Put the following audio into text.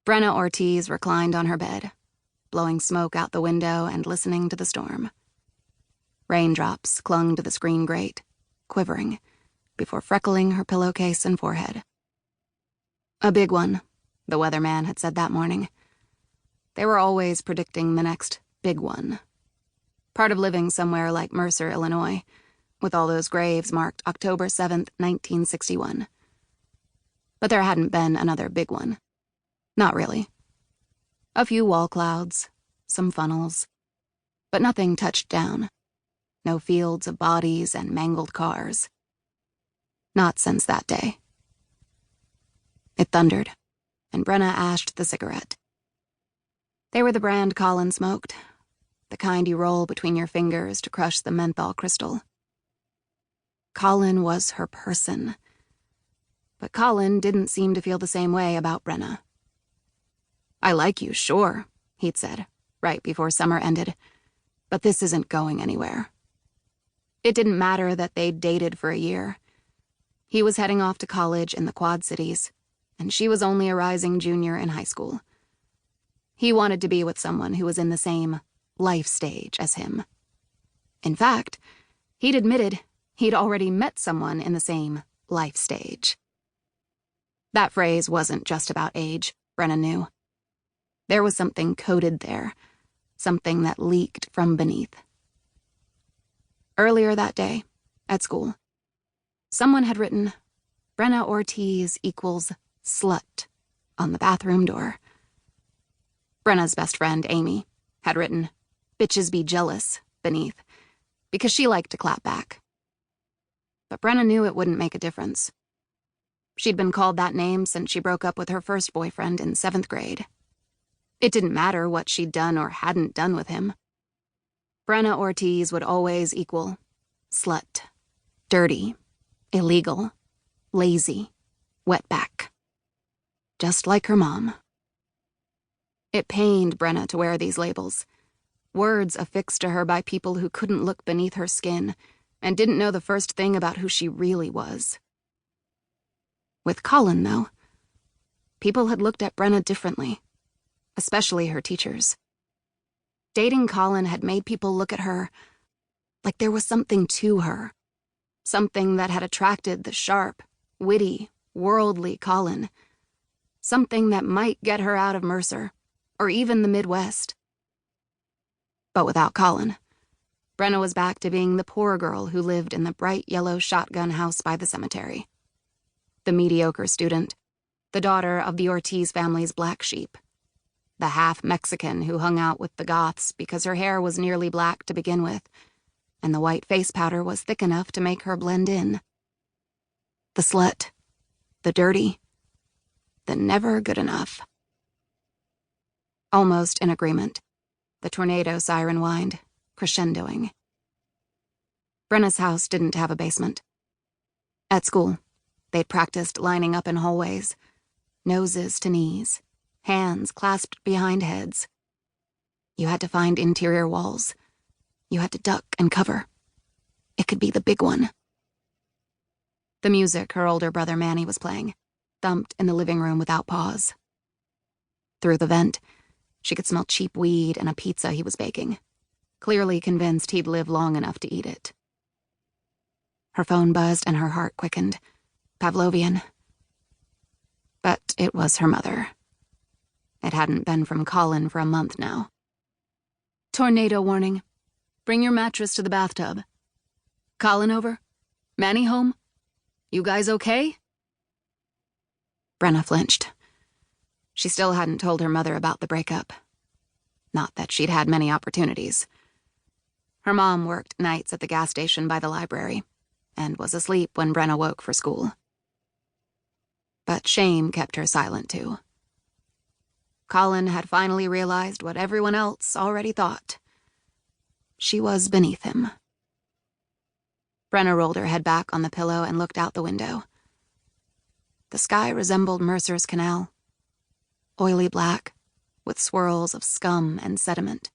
Brenna Ortiz reclined on her bed, blowing smoke out the window and listening to the storm. Raindrops clung to the screen grate, quivering, before freckling her pillowcase and forehead. A big one, the weatherman had said that morning. They were always predicting the next big one. Part of living somewhere like Mercer, Illinois, with all those graves marked October 7th, 1961. But there hadn't been another big one. Not really. A few wall clouds, some funnels, but nothing touched down. No fields of bodies and mangled cars. Not since that day. It thundered, and Brenna ashed the cigarette. They were the brand Colin smoked, the kind you roll between your fingers to crush the menthol crystal. Colin was her person. But Colin didn't seem to feel the same way about Brenna. "I like you, sure," he'd said, right before summer ended, "but this isn't going anywhere." It didn't matter that they'd dated for a year. He was heading off to college in the Quad Cities, and she was only a rising junior in high school. He wanted to be with someone who was in the same life stage as him. In fact, he'd admitted he'd already met someone in the same life stage. That phrase wasn't just about age, Brenna knew. There was something coded there, something that leaked from beneath. Earlier that day, at school, someone had written, "Brenna Ortiz equals slut," on the bathroom door. Brenna's best friend, Amy, had written, "Bitches be jealous," beneath, because she liked to clap back. But Brenna knew it wouldn't make a difference. She'd been called that name since she broke up with her first boyfriend in 7th grade. It didn't matter what she'd done or hadn't done with him. Brenna Ortiz would always equal slut, dirty, illegal, lazy, wetback. Just like her mom. It pained Brenna to wear these labels, words affixed to her by people who couldn't look beneath her skin and didn't know the first thing about who she really was. With Colin, though, people had looked at Brenna differently, especially her teachers. Dating Colin had made people look at her like there was something to her, something that had attracted the sharp, witty, worldly Colin, something that might get her out of Mercer, or even the Midwest. But without Colin, Brenna was back to being the poor girl who lived in the bright yellow shotgun house by the cemetery. The mediocre student, the daughter of the Ortiz family's black sheep, the half-Mexican who hung out with the goths because her hair was nearly black to begin with, and the white face powder was thick enough to make her blend in. The slut, the dirty, the never good enough. Almost in agreement, the tornado siren whined, crescendoing. Brenna's house didn't have a basement. At school, they'd practiced lining up in hallways, noses to knees, hands clasped behind heads. You had to find interior walls. You had to duck and cover. It could be the big one. The music her older brother Manny was playing thumped in the living room without pause. Through the vent, she could smell cheap weed and a pizza he was baking, clearly convinced he'd live long enough to eat it. Her phone buzzed and her heart quickened. Pavlovian. But it was her mother. It hadn't been from Colin for a month now. "Tornado warning. Bring your mattress to the bathtub. Colin over? Manny home? You guys okay?" Brenna flinched. She still hadn't told her mother about the breakup. Not that she'd had many opportunities. Her mom worked nights at the gas station by the library and was asleep when Brenna woke for school. But shame kept her silent, too. Colin had finally realized what everyone else already thought. She was beneath him. Brenna rolled her head back on the pillow and looked out the window. The sky resembled Mercer's canal, oily black, with swirls of scum and sediment.